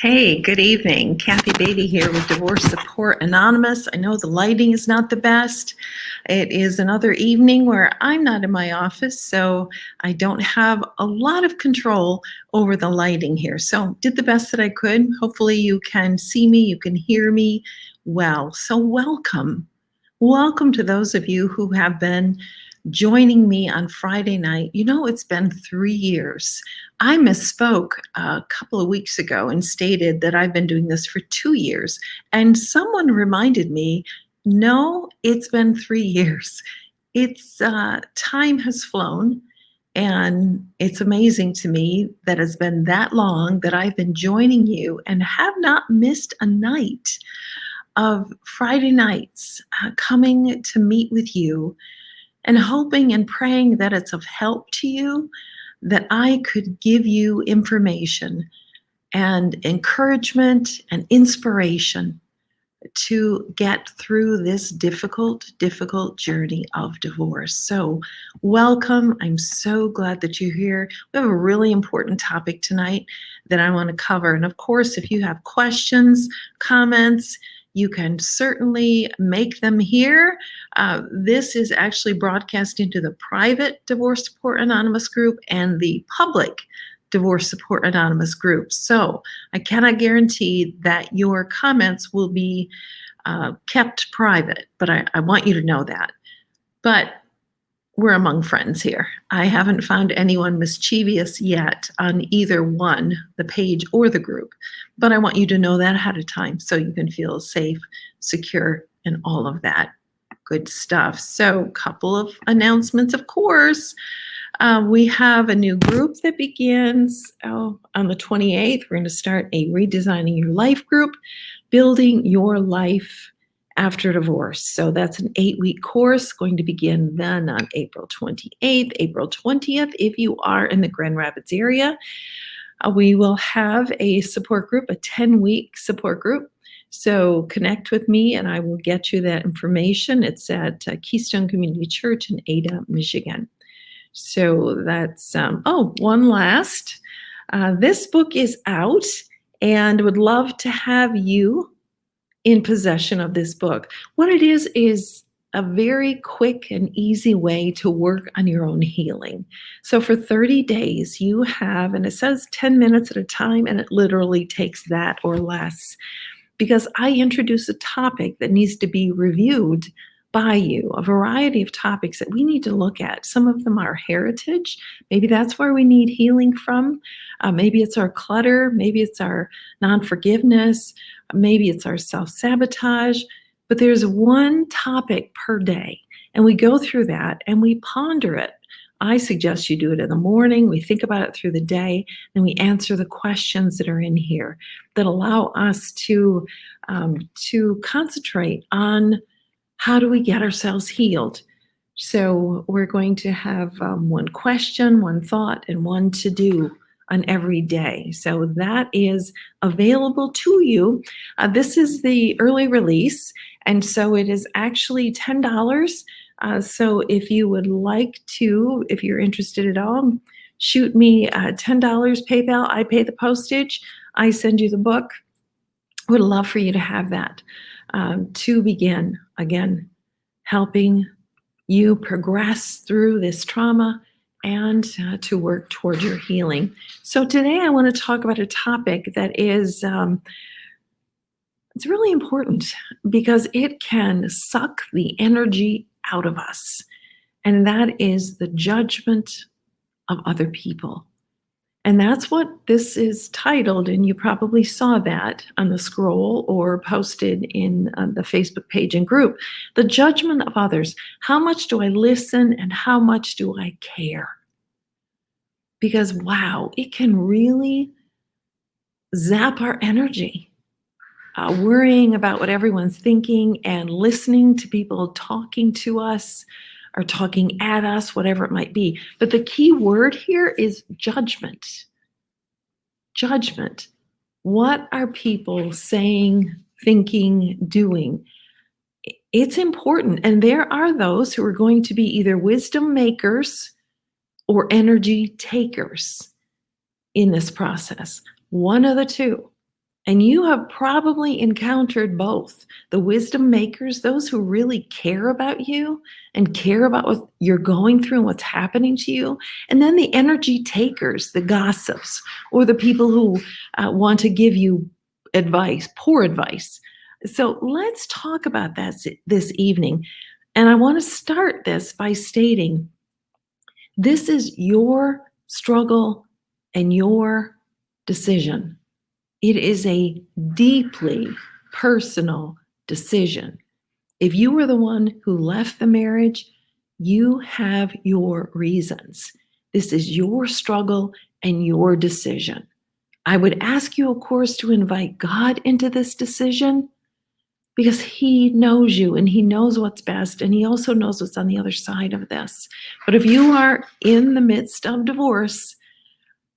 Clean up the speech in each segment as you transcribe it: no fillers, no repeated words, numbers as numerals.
Hey, good evening. Kathy Beatty here with Divorce Support Anonymous. I know the lighting is not the best. It is another evening where I'm not in my office, so I don't have a lot of control over the lighting here. So did the best that I could. Hopefully you can see me, you can hear me well. So welcome. Welcome to those of you who have been joining me on Friday night. You know, it's been 3 years. I misspoke a couple of weeks ago and stated that I've been doing this for 2 years. And someone reminded me, no, it's been 3 years. It's time has flown. And it's amazing to me that it's been that long that I've been joining you and have not missed a night of Friday nights coming to meet with you and hoping and praying that it's of help to you, that I could give you information and encouragement and inspiration to get through this difficult journey of divorce. So welcome. I'm so glad that you're here. We have a really important topic tonight that I want to cover. And of course, if you have questions, comments, you can certainly make them here. This is actually broadcast into the private Divorce Support Anonymous group and the public Divorce Support Anonymous group. So I cannot guarantee that your comments will be kept private, but I want you to know that. But we're among friends here. I haven't found anyone mischievous yet on either one, the page or the group. But I want you to know that ahead of time so you can feel safe, secure, and all of that good stuff. So a couple of announcements, of course. We have a new group that begins on the 28th. We're going to start a Redesigning Your Life group, Building Your Life After Divorce. So that's an 8-week course going to begin then on April 28th, April 20th. If you are in the Grand Rapids area, we will have a support group, a 10-week support group. So connect with me and I will get you that information. It's at Keystone Community Church in Ada, Michigan. So that's, one last. This book is out and would love to have you in possession of this book. What it is a very quick and easy way to work on your own healing. So for 30 days, you have, and it says 10 minutes at a time, and it literally takes that or less, because I introduce a topic that needs to be reviewed by you, a variety of topics that we need to look at. Some of them are heritage. Maybe that's where we need healing from. Maybe it's our clutter. Maybe it's our non-forgiveness. Maybe it's our self-sabotage. But there's one topic per day, and we go through that and we ponder it. I suggest you do it in the morning. We think about it through the day, and we answer the questions that are in here that allow us to concentrate on how do we get ourselves healed. So we're going to have one question, one thought, and one to-do on every day. So that is available to you. This is the early release, and so it is actually $10. So if you would like to, if you're interested at all, shoot me $10 PayPal. I pay the postage. I send you the book. Would love for you to have that to begin, again, helping you progress through this trauma and to work toward your healing. So today I want to talk about a topic that is, it's really important because it can suck the energy out of us. And that is the judgment of other people. And that's what this is titled, and you probably saw that on the scroll or posted in the Facebook page and group. The judgment of others. How much do I listen and how much do I care? Because, wow, it can really zap our energy. Worrying about what everyone's thinking and listening to people talking to us or talking at us, whatever it might be. But the key word here is judgment. Judgment. What are people saying, thinking, doing? It's important. And there are those who are going to be either wisdom makers or energy takers in this process. One of the two. And you have probably encountered both the wisdom makers, those who really care about you and care about what you're going through and what's happening to you, and then the energy takers, the gossips, or the people who want to give you advice, poor advice. So let's talk about that this evening. And I want to start this by stating this is your struggle and your decision. It is a deeply personal decision. If you were the one who left the marriage, you have your reasons. This is your struggle and your decision. I would ask you, of course, to invite God into this decision because He knows you and He knows what's best, and He also knows what's on the other side of this. But if you are in the midst of divorce,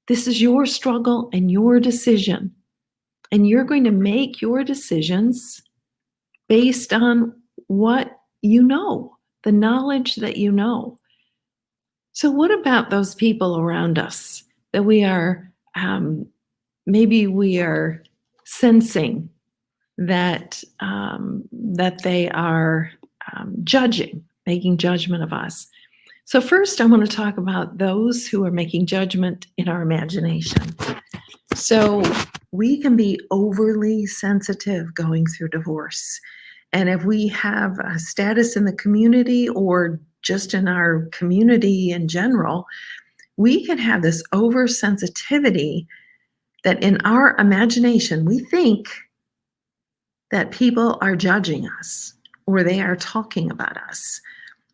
this is your struggle and your decision. And you're going to make your decisions based on what you know, the knowledge that you know. So what about those people around us that we are, maybe we are sensing that, that they are judging, making judgment of us? So first I want to talk about those who are making judgment in our imagination. So we can be overly sensitive going through divorce. And if we have a status in the community or just in our community in general, we can have this oversensitivity that in our imagination, we think that people are judging us or they are talking about us.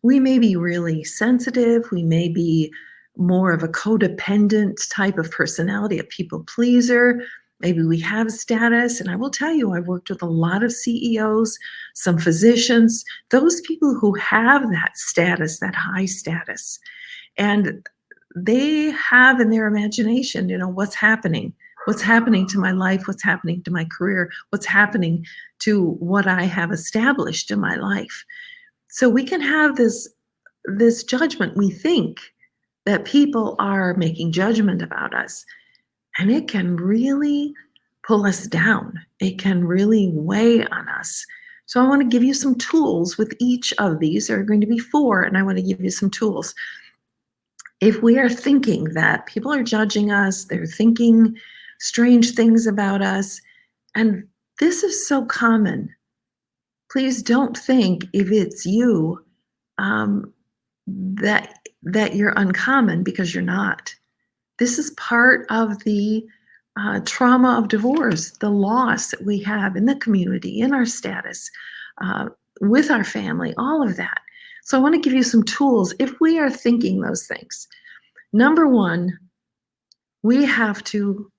We may be really sensitive. We may be more of a codependent type of personality, a people pleaser. Maybe we have status. And I will tell you, I've worked with a lot of CEOs, some physicians, those people who have that status, that high status. And they have in their imagination, what's happening to my life, what's happening to my career, what's happening to what I have established in my life. So we can have this judgment. We think that people are making judgment about us, and it can really pull us down. It can really weigh on us. So I want to give you some tools with each of these. There are going to be 4, and I want to give you some tools. If we are thinking that people are judging us, they're thinking strange things about us, and this is so common. Please don't think if it's you that you're uncommon, because you're not. This is part of the trauma of divorce, the loss that we have in the community, in our status, with our family, all of that. So I want to give you some tools if we are thinking those things. Number 1, we have to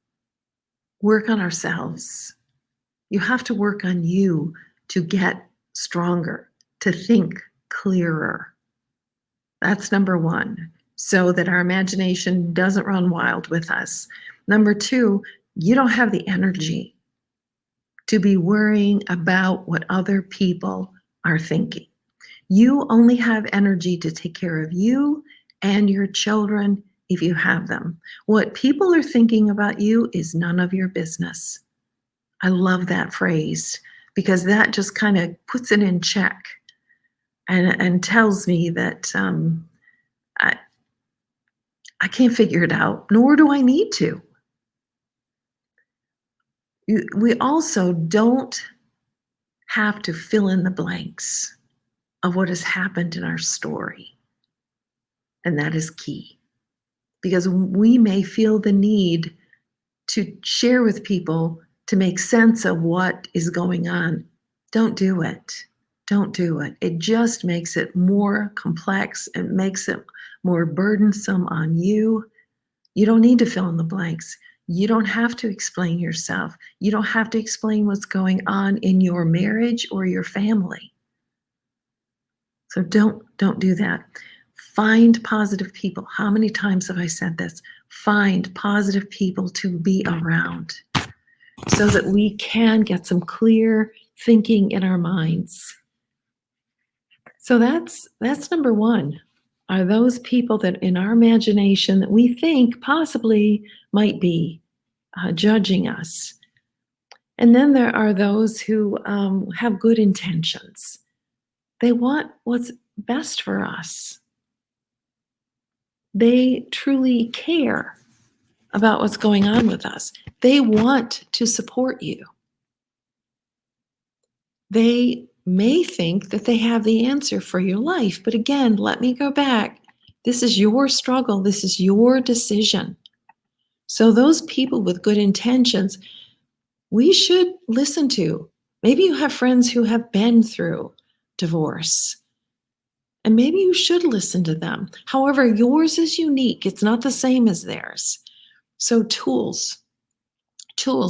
work on ourselves. You have to work on you to get stronger, to think clearer. That's number 1, so that our imagination doesn't run wild with us. Number 2, you don't have the energy to be worrying about what other people are thinking. You only have energy to take care of you and your children if you have them. What people are thinking about you is none of your business. I love that phrase because that just kind of puts it in check and tells me that I can't figure it out, nor do I need to. We also don't have to fill in the blanks of what has happened in our story. And that is key, because we may feel the need to share with people to make sense of what is going on. Don't do it. Don't do it. It just makes it more complex. It makes it more burdensome on you. You don't need to fill in the blanks. You don't have to explain yourself. You don't have to explain what's going on in your marriage or your family. So don't do that. Find positive people. How many times have I said this? Find positive people to be around so that we can get some clear thinking in our minds. So that's number 1, are those people that in our imagination that we think possibly might be judging us. And then there are those who have good intentions. They want what's best for us. They truly care about what's going on with us. They want to support you. They may think that they have the answer for your life. But again, let me go back. This is your struggle. This is your decision. So those people with good intentions, we should listen to. Maybe you have friends who have been through divorce, and maybe you should listen to them. However, yours is unique. It's not the same as theirs. So tools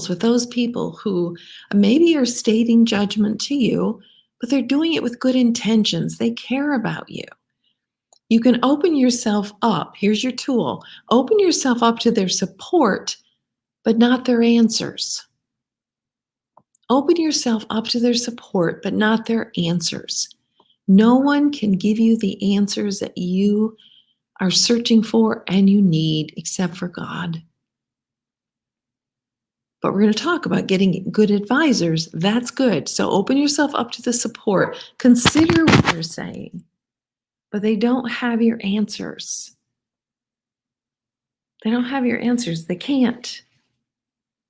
with those people who maybe are stating judgment to you, but they're doing it with good intentions. They care about you. You can open yourself up. Here's your tool. Open yourself up to their support, but not their answers. Open yourself up to their support, but not their answers. No one can give you the answers that you are searching for and you need except for God. But we're going to talk about getting good advisors. That's good. So open yourself up to the support. Consider what they're saying, but they don't have your answers. They don't have your answers. They can't,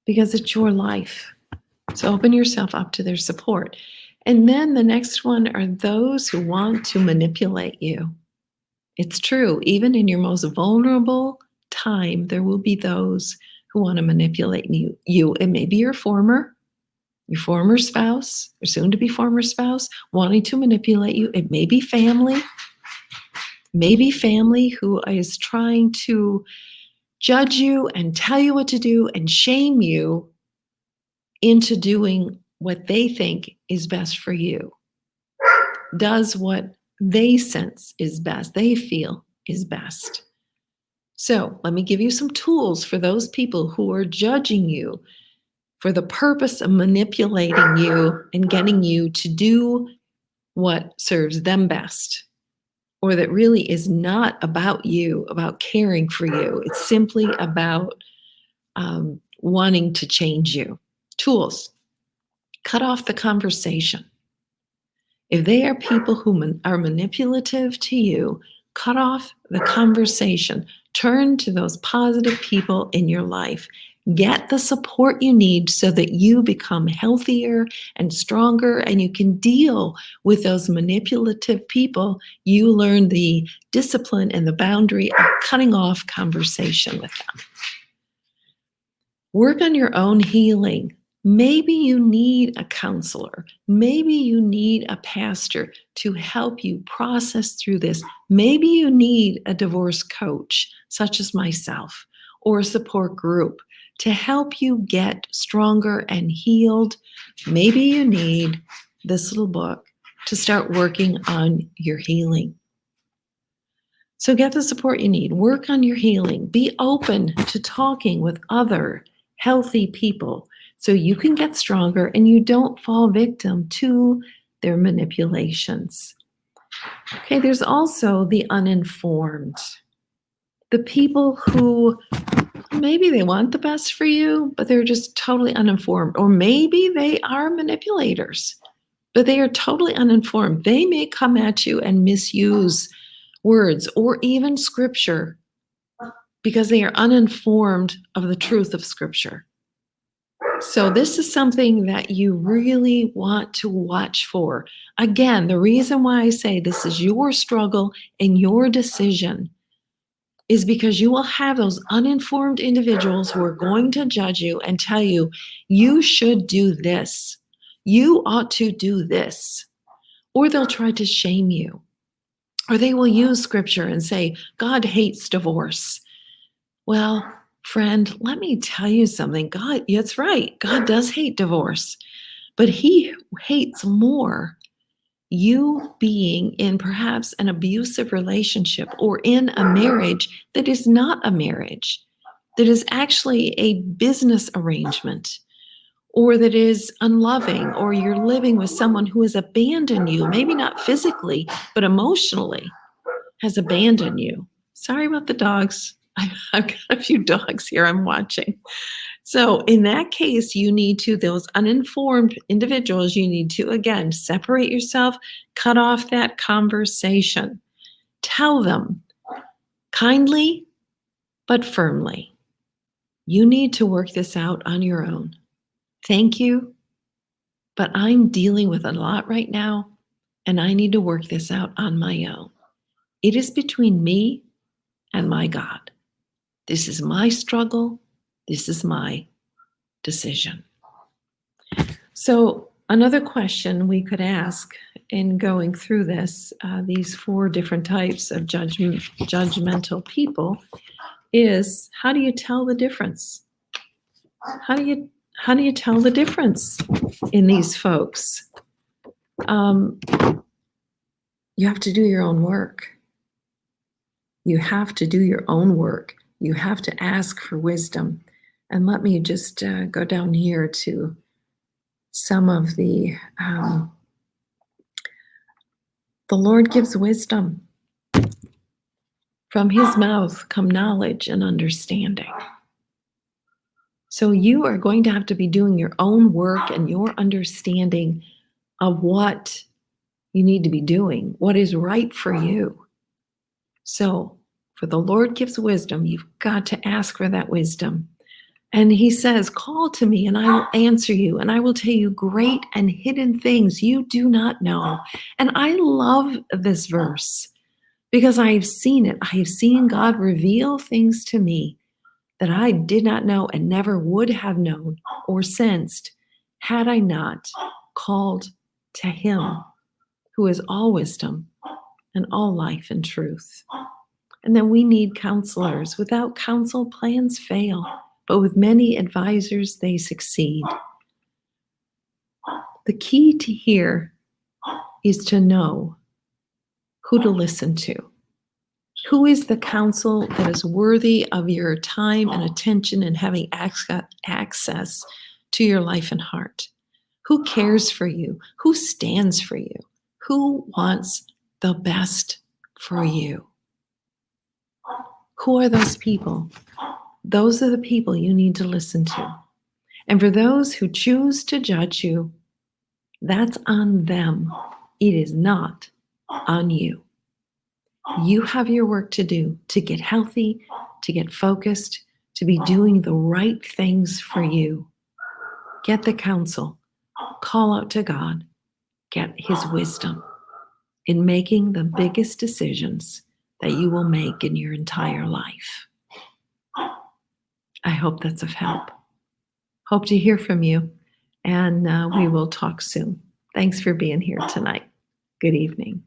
because it's your life. So open yourself up to their support. And then the next one are those who want to manipulate you. It's true. Even in your most vulnerable time, there will be those who want to manipulate you. It may be your former spouse, or soon to be former spouse, wanting to manipulate you. It may be family. Maybe family who is trying to judge you and tell you what to do and shame you into doing what they think is best for you. Does what they sense is best, they feel is best. So let me give you some tools for those people who are judging you for the purpose of manipulating you and getting you to do what serves them best, or that really is not about you, about caring for you. It's simply about wanting to change you. Tools. Cut off the conversation. If they are people who are manipulative to you, cut off the conversation. Turn to those positive people in your life. Get the support you need so that you become healthier and stronger and you can deal with those manipulative people. You learn the discipline and the boundary of cutting off conversation with them. Work on your own healing. Maybe you need a counselor. Maybe you need a pastor to help you process through this. Maybe you need a divorce coach, such as myself, or a support group to help you get stronger and healed. Maybe you need this little book to start working on your healing. So get the support you need. Work on your healing. Be open to talking with other healthy people so you can get stronger and you don't fall victim to their manipulations. Okay, there's also the uninformed. The people who maybe they want the best for you, but they're just totally uninformed. Or maybe they are manipulators, but they are totally uninformed. They may come at you and misuse words or even scripture because they are uninformed of the truth of scripture. So this is something that you really want to watch for. Again, the reason why I say this is your struggle and your decision is because you will have those uninformed individuals who are going to judge you and tell you, you should do this. You ought to do this. Or they'll try to shame you. Or they will use scripture and say, God hates divorce. Well, friend, let me tell you something. God, that's right. God does hate divorce, but he hates more you being in perhaps an abusive relationship or in a marriage that is not a marriage, that is actually a business arrangement, or that is unloving, or you're living with someone who has abandoned you, maybe not physically, but emotionally has abandoned you. Sorry about the dogs. I've got a few dogs here I'm watching. So in that case, you need to, those uninformed individuals, you need to, again, separate yourself, cut off that conversation. Tell them kindly but firmly, you need to work this out on your own. Thank you, but I'm dealing with a lot right now, and I need to work this out on my own. It is between me and my God. This is my struggle. This is my decision. So, another question we could ask in going through this, these 4 different types of judgmental people, is how do you tell the difference? How do you tell the difference in these folks? You have to do your own work. You have to do your own work. You have to ask for wisdom. And let me just go down here to some of the Lord gives wisdom. From his mouth come knowledge and understanding. So you are going to have to be doing your own work and your understanding of what you need to be doing, what is right for you. So, for the Lord gives wisdom, you've got to ask for that wisdom. And he says, call to me and I will answer you and I will tell you great and hidden things you do not know. And I love this verse because I've seen it. I have seen God reveal things to me that I did not know and never would have known or sensed had I not called to him who is all wisdom and all life and truth. And then we need counselors. Without counsel, plans fail, but with many advisors, they succeed. The key to here is to know who to listen to. Who is the counsel that is worthy of your time and attention and having access to your life and heart? Who cares for you? Who stands for you? Who wants the best for you? Who are those people? Those are the people you need to listen to. And for those who choose to judge you, that's on them. It is not on you. You have your work to do to get healthy, to get focused, to be doing the right things for you. Get the counsel. Call out to God. Get his wisdom in making the biggest decisions that you will make in your entire life. I hope that's of help. Hope to hear from you, and we will talk soon. Thanks for being here tonight. Good evening.